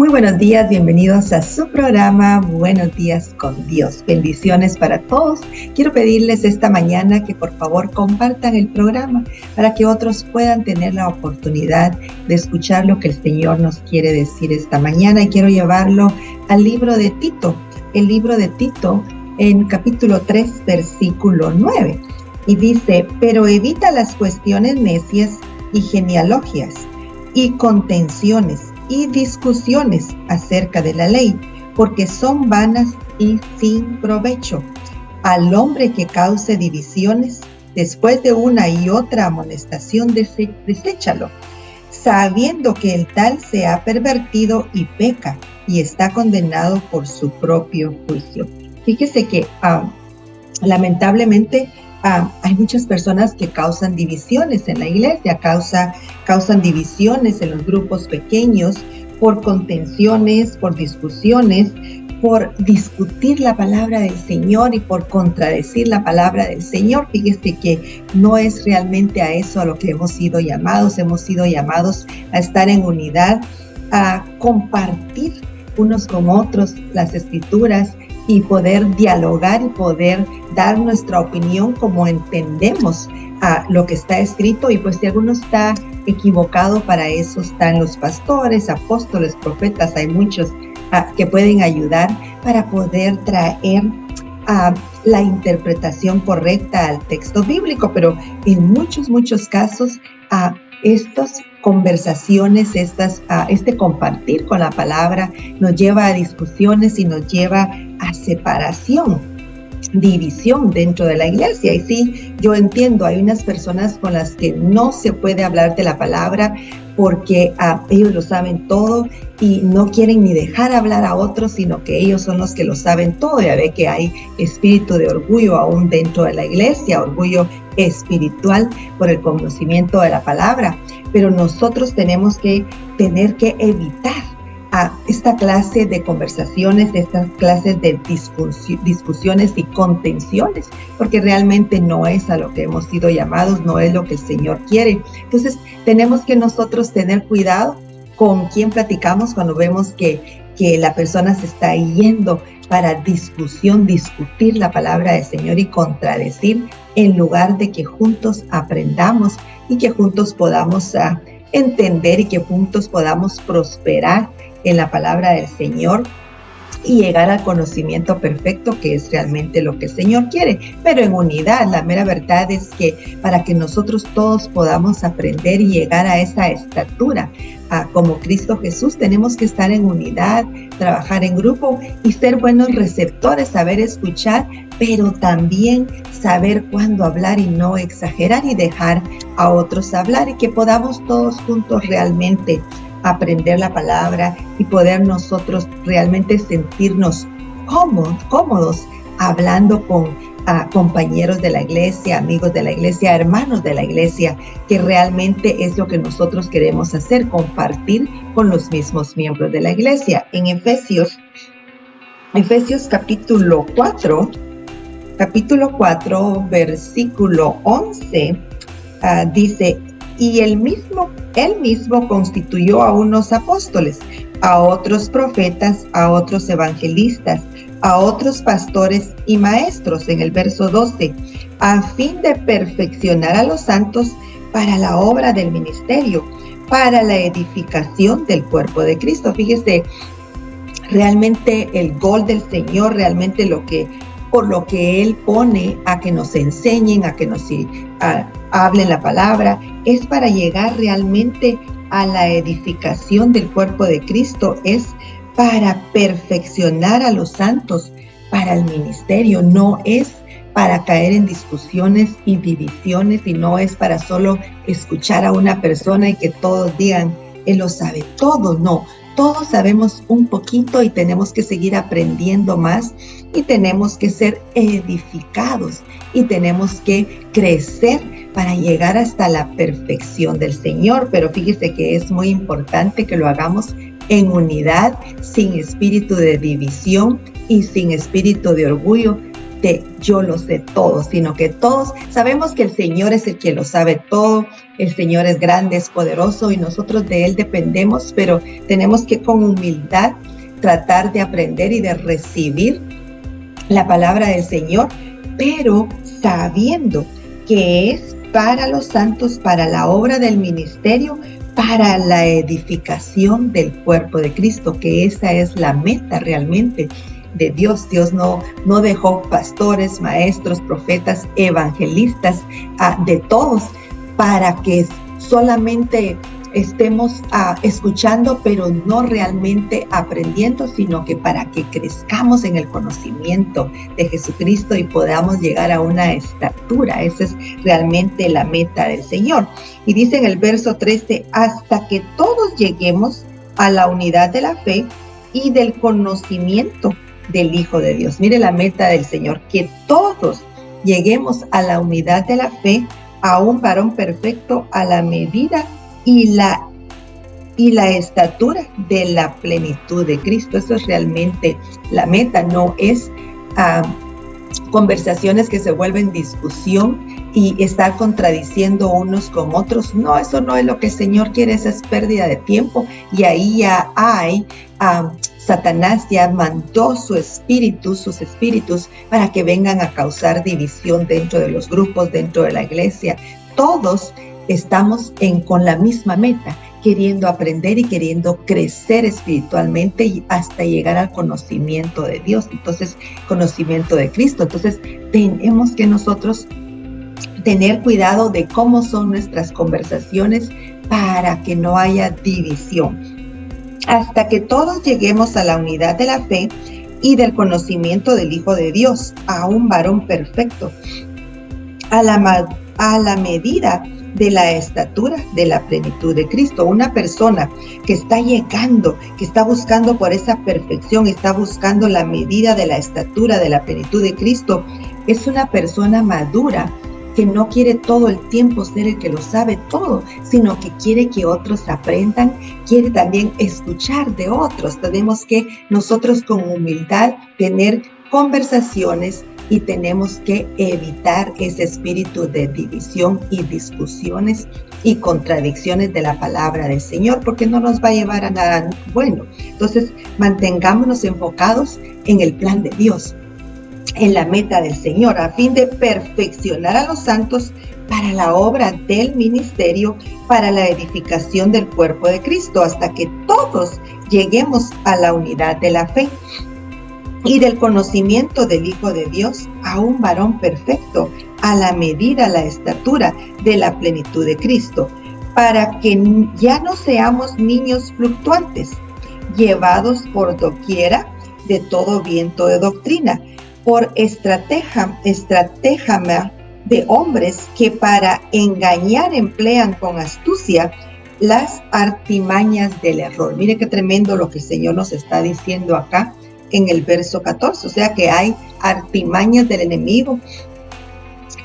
Muy buenos días, bienvenidos a su programa Buenos Días con Dios. Bendiciones para todos. Quiero pedirles esta mañana que por favor compartan el programa para que otros puedan tener la oportunidad de escuchar lo que el Señor nos quiere decir esta mañana. Y quiero llevarlo al libro de Tito, el libro de Tito en capítulo 3, versículo 9. Y dice: pero evita las cuestiones necias y genealogías y contenciones y discusiones acerca de la ley, porque son vanas y sin provecho. Al hombre que cause divisiones, después de una y otra amonestación, deséchalo, sabiendo que el tal se ha pervertido y peca, y está condenado por su propio juicio. Fíjese que lamentablemente hay muchas personas que causan divisiones en la iglesia, causan divisiones en los grupos pequeños por contenciones, por discusiones, por discutir la palabra del Señor y por contradecir la palabra del Señor. Fíjese que no es realmente a eso a lo que hemos sido llamados a estar en unidad, a compartir unos con otros las escrituras y poder dialogar y poder dar nuestra opinión como entendemos lo que está escrito. Y pues si alguno está equivocado, para eso están los pastores, apóstoles, profetas. Hay muchos que pueden ayudar para poder traer la interpretación correcta al texto bíblico. Pero en muchos casos estas conversaciones, este compartir con la palabra nos lleva a discusiones y nos lleva a separación, división dentro de la iglesia. Y sí, yo entiendo, hay unas personas con las que no se puede hablar de la palabra porque ellos lo saben todo y no quieren ni dejar hablar a otros, sino que ellos son los que lo saben todo. Ya ve que hay espíritu de orgullo aún dentro de la iglesia, orgullo espiritual por el conocimiento de la palabra. Pero nosotros tenemos que evitar esta clase de conversaciones, estas clases de discusiones y contenciones, porque realmente no es a lo que hemos sido llamados, no es lo que el Señor quiere. Entonces tenemos que nosotros tener cuidado con quién platicamos cuando vemos que la persona se está yendo para discutir la palabra del Señor y contradecir, en lugar de que juntos aprendamos y que juntos podamos entender y que juntos podamos prosperar en la palabra del Señor y llegar al conocimiento perfecto, que es realmente lo que el Señor quiere, pero en unidad. La mera verdad es que para que nosotros todos podamos aprender y llegar a esa estatura como Cristo Jesús, tenemos que estar en unidad, trabajar en grupo y ser buenos receptores, saber escuchar, pero también saber cuándo hablar y no exagerar y dejar a otros hablar, y que podamos todos juntos realmente aprender la palabra y poder nosotros realmente sentirnos cómodos hablando con compañeros de la iglesia, amigos de la iglesia, hermanos de la iglesia, que realmente es lo que nosotros queremos hacer, compartir con los mismos miembros de la iglesia. En Efesios capítulo 4, versículo 11, dice: y él mismo constituyó a unos apóstoles, a otros profetas, a otros evangelistas, a otros pastores y maestros, en el verso 12, a fin de perfeccionar a los santos para la obra del ministerio, para la edificación del cuerpo de Cristo. Fíjese, realmente el gol del Señor, realmente por lo que Él pone a que nos enseñen, a que nos hablen la palabra, es para llegar realmente a la edificación del cuerpo de Cristo, es para perfeccionar a los santos para el ministerio. No es para caer en discusiones y divisiones, y no es para solo escuchar a una persona y que todos digan: Él lo sabe todo. No, todos sabemos un poquito y tenemos que seguir aprendiendo más, y tenemos que ser edificados y tenemos que crecer para llegar hasta la perfección del Señor. Pero fíjese que es muy importante que lo hagamos en unidad, sin espíritu de división y sin espíritu de orgullo, de yo lo sé todo, sino que todos sabemos que el Señor es el que lo sabe todo. El Señor es grande, es poderoso y nosotros de Él dependemos, pero tenemos que con humildad tratar de aprender y de recibir la palabra del Señor, pero sabiendo que es para los santos, para la obra del ministerio, para la edificación del cuerpo de Cristo, que esa es la meta realmente de Dios. Dios no dejó pastores, maestros, profetas, evangelistas, de todos, para que solamente estemos escuchando, pero no realmente aprendiendo, sino que para que crezcamos en el conocimiento de Jesucristo y podamos llegar a una estatura. Esa es realmente la meta del Señor. Y dice en el verso 13, hasta que todos lleguemos a la unidad de la fe y del conocimiento del Hijo de Dios. Mire la meta del Señor, que todos lleguemos a la unidad de la fe, a un varón perfecto, a la medida y la estatura de la plenitud de Cristo. Eso es realmente la meta, no es conversaciones que se vuelven discusión y estar contradiciendo unos con otros. No, eso no es lo que el Señor quiere, esa es pérdida de tiempo. Y ahí ya hay, Satanás ya mandó sus espíritus para que vengan a causar división dentro de los grupos, dentro de la iglesia. Todos estamos con la misma meta, queriendo aprender y queriendo crecer espiritualmente y hasta llegar al conocimiento de Dios. Entonces, conocimiento de Cristo. Entonces, tenemos que nosotros tener cuidado de cómo son nuestras conversaciones para que no haya división. Hasta que todos lleguemos a la unidad de la fe y del conocimiento del Hijo de Dios, a un varón perfecto, a la medida de la estatura de la plenitud de Cristo. Una persona que está llegando, que está buscando por esa perfección, está buscando la medida de la estatura de la plenitud de Cristo, es una persona madura que no quiere todo el tiempo ser el que lo sabe todo, sino que quiere que otros aprendan, quiere también escuchar de otros. Tenemos que nosotros con humildad tener conversaciones y tenemos que evitar ese espíritu de división y discusiones y contradicciones de la palabra del Señor, porque no nos va a llevar a nada bueno. Entonces, mantengámonos enfocados en el plan de Dios, en la meta del Señor, a fin de perfeccionar a los santos para la obra del ministerio, para la edificación del cuerpo de Cristo, hasta que todos lleguemos a la unidad de la fe y del conocimiento del Hijo de Dios, a un varón perfecto, a la medida, la estatura de la plenitud de Cristo, para que ya no seamos niños fluctuantes, llevados por doquiera de todo viento de doctrina, por estratagema de hombres que para engañar emplean con astucia las artimañas del error. Mire qué tremendo lo que el Señor nos está diciendo acá en el verso 14, o sea que hay artimañas del enemigo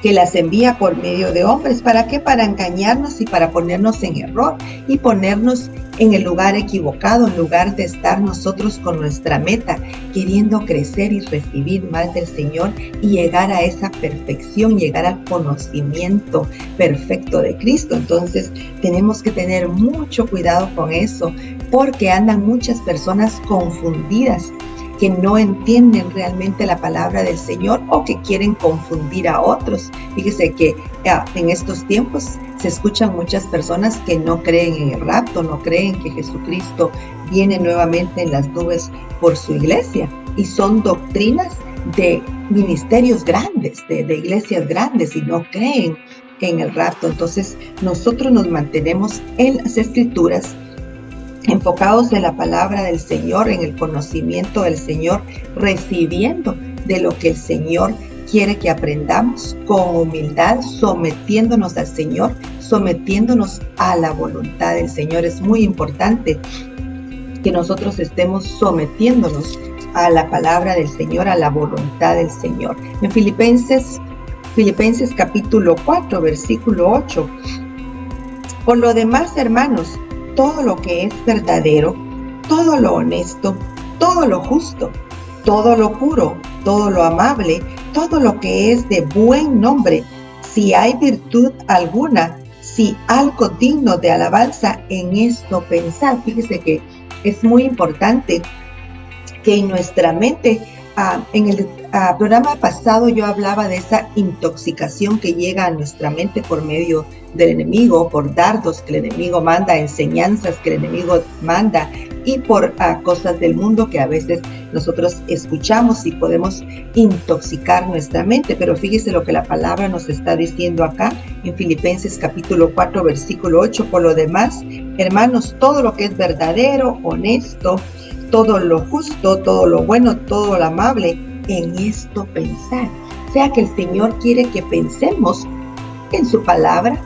que las envía por medio de hombres. ¿Para qué? Para engañarnos y para ponernos en error y ponernos en el lugar equivocado, en lugar de estar nosotros con nuestra meta, queriendo crecer y recibir más del Señor y llegar a esa perfección, llegar al conocimiento perfecto de Cristo. Entonces tenemos que tener mucho cuidado con eso, porque andan muchas personas confundidas, que no entienden realmente la palabra del Señor o que quieren confundir a otros. Fíjese que en estos tiempos se escuchan muchas personas que no creen en el rapto, no creen que Jesucristo viene nuevamente en las nubes por su iglesia, y son doctrinas de ministerios grandes, de iglesias grandes, y no creen en el rapto. Entonces nosotros nos mantenemos en las Escrituras, enfocados en la palabra del Señor, en el conocimiento del Señor, recibiendo de lo que el Señor quiere que aprendamos con humildad, sometiéndonos al Señor, sometiéndonos a la voluntad del Señor. Es muy importante que nosotros estemos sometiéndonos a la palabra del Señor, a la voluntad del Señor. En Filipenses capítulo 4, versículo 8. Por lo demás, hermanos, todo lo que es verdadero, todo lo honesto, todo lo justo, todo lo puro, todo lo amable, todo lo que es de buen nombre, si hay virtud alguna, si algo digno de alabanza, en esto pensar. Fíjese que es muy importante que en nuestra mente, en el programa pasado yo hablaba de esa intoxicación que llega a nuestra mente por medio del enemigo, por dardos que el enemigo manda, enseñanzas que el enemigo manda, y por cosas del mundo que a veces nosotros escuchamos y podemos intoxicar nuestra mente. Pero fíjese lo que la palabra nos está diciendo acá en Filipenses capítulo 4 versículo 8: por lo demás, hermanos, todo lo que es verdadero, honesto, todo lo justo, todo lo bueno, todo lo amable, en esto pensar. O sea que el Señor quiere que pensemos en su palabra,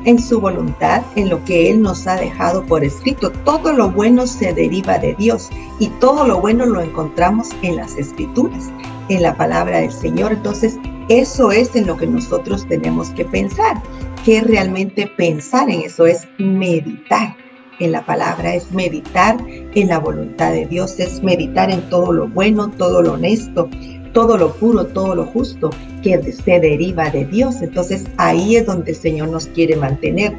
en su voluntad, en lo que Él nos ha dejado por escrito. Todo lo bueno se deriva de Dios y todo lo bueno lo encontramos en las Escrituras, en la palabra del Señor. Entonces, eso es en lo que nosotros tenemos que pensar. Que realmente pensar en eso es meditar en la palabra, es meditar en la voluntad de Dios, es meditar en todo lo bueno, todo lo honesto, todo lo puro, todo lo justo que se deriva de Dios. Entonces ahí es donde el Señor nos quiere mantener,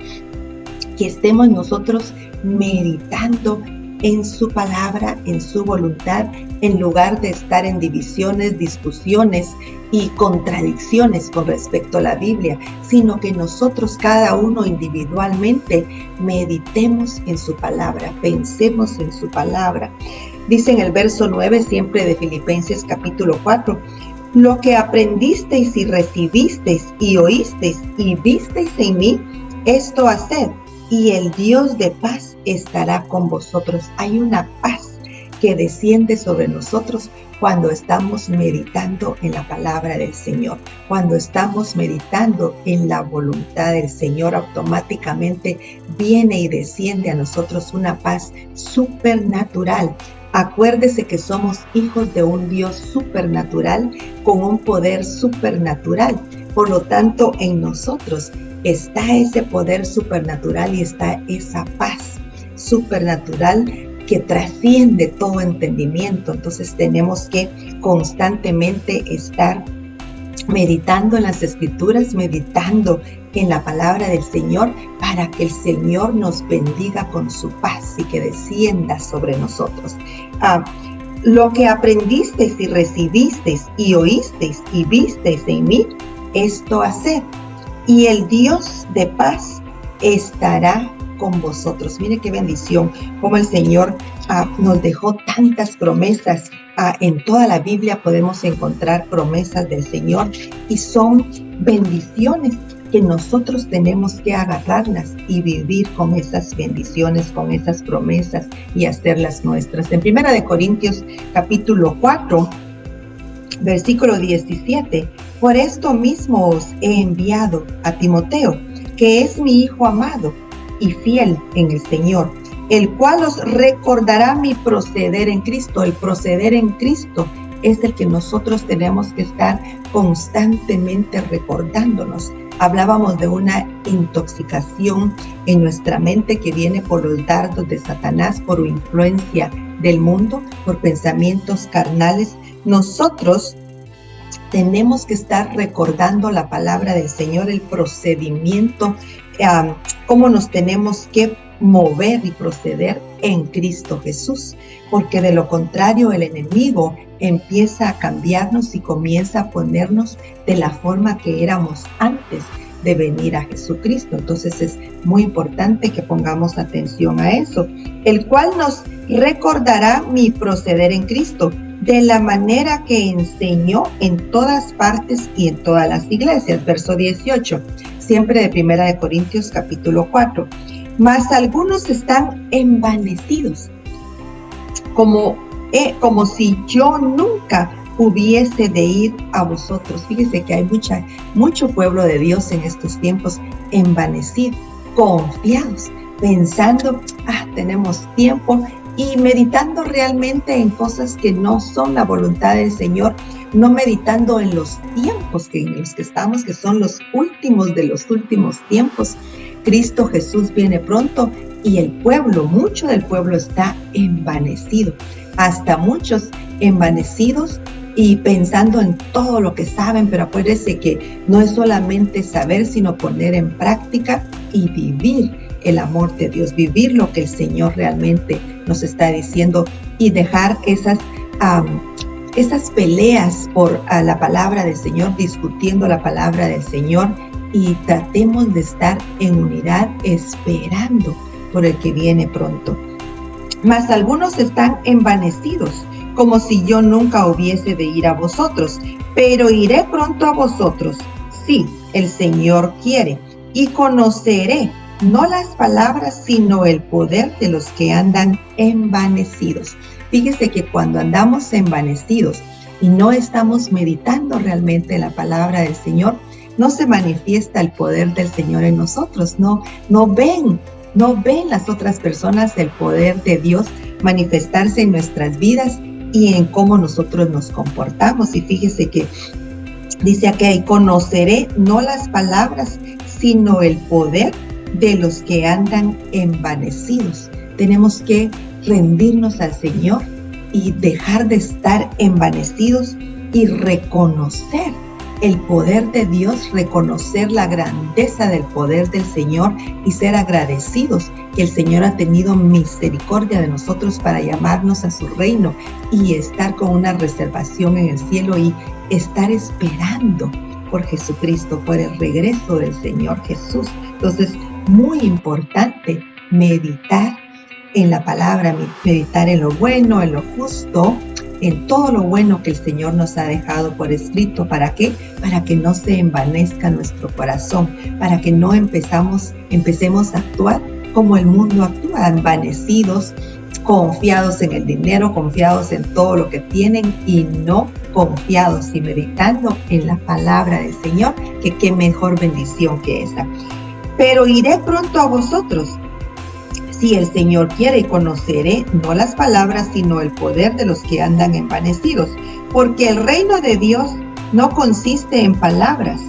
que estemos nosotros meditando en su palabra, en su voluntad, en lugar de estar en divisiones, discusiones y contradicciones con respecto a la Biblia, sino que nosotros cada uno individualmente meditemos en su palabra, pensemos en su palabra. Dice en el verso 9 siempre de Filipenses capítulo 4, lo que aprendisteis y recibisteis y oísteis y visteis en mí, esto haced, y el Dios de paz estará con vosotros. Hay una paz que desciende sobre nosotros cuando estamos meditando en la palabra del Señor. Cuando estamos meditando en la voluntad del Señor, automáticamente viene y desciende a nosotros una paz supernatural. Acuérdese que somos hijos de un Dios supernatural con un poder supernatural. Por lo tanto, en nosotros está ese poder supernatural y está esa paz supernatural que trasciende todo entendimiento. Entonces tenemos que constantemente estar meditando en las Escrituras, meditando en la palabra del Señor, para que el Señor nos bendiga con su paz y que descienda sobre nosotros. Lo que aprendisteis y recibisteis y oísteis y visteis en mí, esto haced, y el Dios de paz estará con vosotros. Mire qué bendición, como el Señor nos dejó tantas promesas. En toda la Biblia podemos encontrar promesas del Señor y son bendiciones que nosotros tenemos que agarrarlas y vivir con esas bendiciones, con esas promesas y hacerlas nuestras. En 1 de Corintios capítulo 4, versículo 17, por esto mismo os he enviado a Timoteo, que es mi hijo amado y fiel en el Señor, el cual os recordará mi proceder en Cristo. El proceder en Cristo es el que nosotros tenemos que estar constantemente recordándonos. Hablábamos de una intoxicación en nuestra mente que viene por los dardos de Satanás, por influencia del mundo, por pensamientos carnales. Nosotros tenemos que estar recordando la palabra del Señor, el procedimiento, cómo nos tenemos que mover y proceder en Cristo Jesús, porque de lo contrario el enemigo empieza a cambiarnos y comienza a ponernos de la forma que éramos antes de venir a Jesucristo. Entonces es muy importante que pongamos atención a eso, el cual nos recordará mi proceder en Cristo, de la manera que enseñó en todas partes y en todas las iglesias. Verso 18, siempre de 1 de Corintios capítulo 4. Mas algunos están envanecidos, como si yo nunca hubiese de ir a vosotros. Fíjese que hay mucho pueblo de Dios en estos tiempos envanecido, confiados, pensando, tenemos tiempo, y meditando realmente en cosas que no son la voluntad del Señor, no meditando en los tiempos en los que estamos, que son los últimos de los últimos tiempos. Cristo Jesús viene pronto y el pueblo, mucho del pueblo está envanecido, hasta muchos envanecidos y pensando en todo lo que saben, pero acuérdense que no es solamente saber, sino poner en práctica y vivir el amor de Dios, vivir lo que el Señor realmente nos está diciendo y dejar esas peleas por la palabra del Señor, discutiendo la palabra del Señor, y tratemos de estar en unidad esperando por el que viene pronto. Mas algunos están envanecidos, como si yo nunca hubiese de ir a vosotros, pero iré pronto a vosotros, si el Señor quiere, y conoceré no las palabras, sino el poder de los que andan envanecidos. Fíjese que cuando andamos envanecidos y no estamos meditando realmente la palabra del Señor, no se manifiesta el poder del Señor en nosotros, no ven las otras personas el poder de Dios manifestarse en nuestras vidas y en cómo nosotros nos comportamos. Y fíjese que dice aquí, conoceré no las palabras, sino el poder de los que andan envanecidos. Tenemos que rendirnos al Señor y dejar de estar envanecidos y reconocer el poder de Dios, reconocer la grandeza del poder del Señor y ser agradecidos que el Señor ha tenido misericordia de nosotros para llamarnos a su reino y estar con una reservación en el cielo y estar esperando por Jesucristo, por el regreso del Señor Jesús. Entonces, muy importante meditar en la palabra, meditar en lo bueno, en lo justo, en todo lo bueno que el Señor nos ha dejado por escrito. ¿Para qué? Para que no se envanezca nuestro corazón, para que no empecemos a actuar como el mundo actúa, envanecidos, confiados en el dinero, confiados en todo lo que tienen y no confiados y meditando en la palabra del Señor, que qué mejor bendición que esa. Pero iré pronto a vosotros, si el Señor quiere, y conoceré no las palabras, sino el poder de los que andan envanecidos. Porque el reino de Dios no consiste en palabras,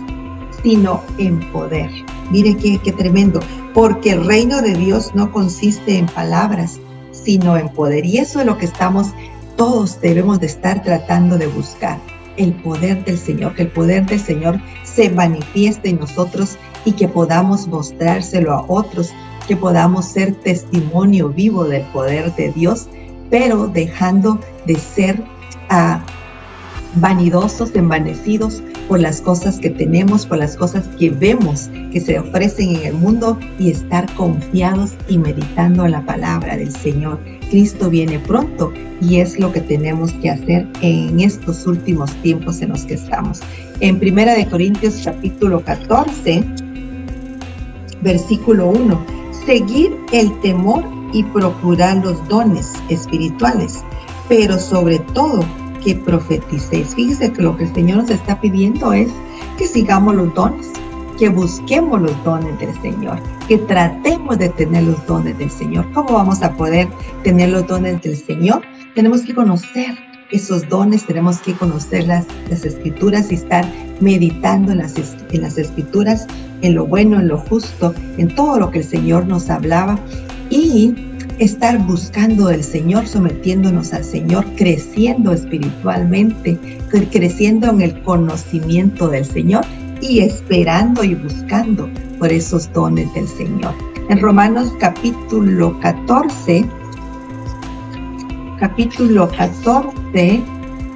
sino en poder. Mire qué tremendo. Porque el reino de Dios no consiste en palabras, sino en poder. Y eso es lo que todos debemos de estar tratando de buscar. El poder del Señor, que el poder del Señor se manifieste en nosotros y que podamos mostrárselo a otros, que podamos ser testimonio vivo del poder de Dios, pero dejando de ser vanidosos, envanecidos por las cosas que tenemos, por las cosas que vemos que se ofrecen en el mundo, y estar confiados y meditando en la palabra del Señor. Cristo viene pronto y es lo que tenemos que hacer en estos últimos tiempos en los que estamos. En 1 Corintios capítulo 14, versículo 1, seguir el temor y procurar los dones espirituales, pero sobre todo que profeticéis. Fíjese que lo que el Señor nos está pidiendo es que sigamos los dones, que busquemos los dones del Señor, que tratemos de tener los dones del Señor. ¿Cómo vamos a poder tener los dones del Señor? Tenemos que conocer esos dones, tenemos que conocer las Escrituras y estar meditando en las Escrituras, en lo bueno, en lo justo, en todo lo que el Señor nos hablaba, y estar buscando del Señor, sometiéndonos al Señor, creciendo espiritualmente, creciendo en el conocimiento del Señor y esperando y buscando por esos dones del Señor. En Romanos capítulo 14,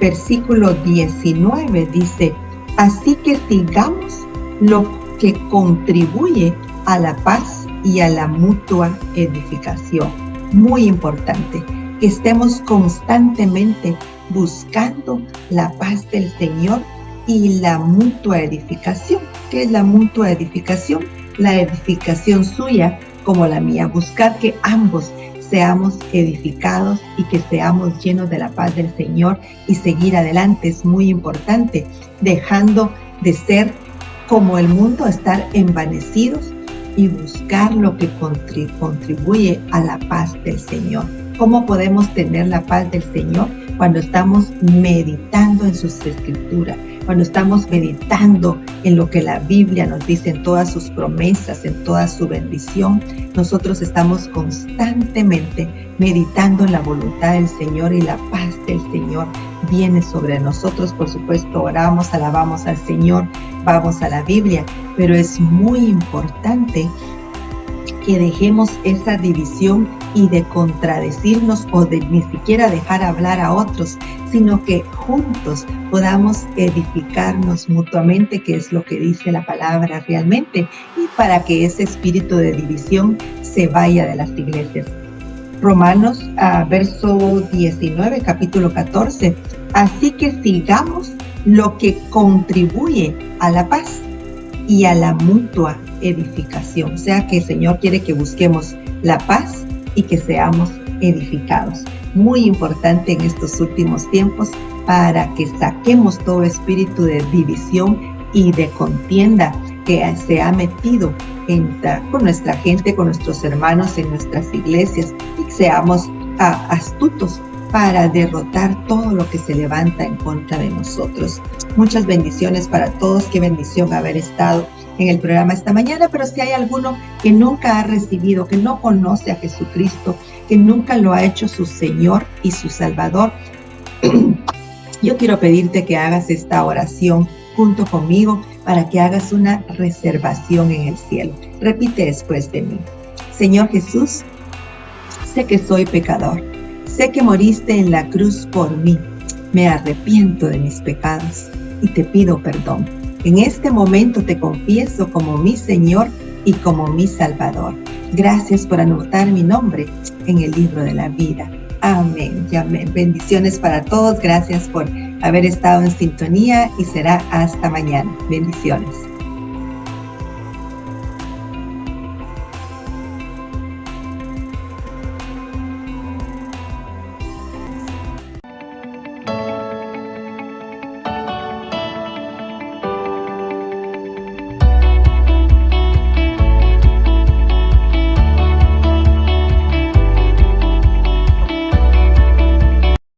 versículo 19 dice: así que sigamos lo que contribuye a la paz y a la mutua edificación. Muy importante que estemos constantemente buscando la paz del Señor y la mutua edificación. ¿Qué es la mutua edificación? La edificación suya como la mía. Buscar que ambos seamos edificados y que seamos llenos de la paz del Señor y seguir adelante. Es muy importante, dejando de ser como el mundo, estar envanecidos y buscar lo que contribuye a la paz del Señor. ¿Cómo podemos tener la paz del Señor? Cuando estamos meditando en sus Escrituras, cuando estamos meditando en lo que la Biblia nos dice, en todas sus promesas, en toda su bendición, nosotros estamos constantemente meditando en la voluntad del Señor y la paz del Señor viene sobre nosotros. Por supuesto, oramos, alabamos al Señor, vamos a la Biblia, pero es muy importante que dejemos esa división y de contradecirnos o de ni siquiera dejar hablar a otros, sino que juntos podamos edificarnos mutuamente, que es lo que dice la palabra realmente, y para que ese espíritu de división se vaya de las iglesias. Romanos, verso 19, capítulo 14. Así que sigamos lo que contribuye a la paz y a la mutua edificación. O sea que el Señor quiere que busquemos la paz y que seamos edificados. Muy importante en estos últimos tiempos para que saquemos todo espíritu de división y de contienda que se ha metido con nuestra gente, con nuestros hermanos en nuestras iglesias, y seamos astutos para derrotar todo lo que se levanta en contra de nosotros. Muchas bendiciones para todos. Qué bendición haber estado en el programa esta mañana, pero si hay alguno que nunca ha recibido, que no conoce a Jesucristo, que nunca lo ha hecho su Señor y su Salvador, yo quiero pedirte que hagas esta oración junto conmigo para que hagas una reservación en el cielo. Repite después de mí. Señor Jesús, sé que soy pecador, sé que moriste en la cruz por mí, me arrepiento de mis pecados y te pido perdón. En este momento te confieso como mi Señor y como mi Salvador. Gracias por anotar mi nombre en el libro de la vida. Amén y amén. Bendiciones para todos. Gracias por haber estado en sintonía y será hasta mañana. Bendiciones.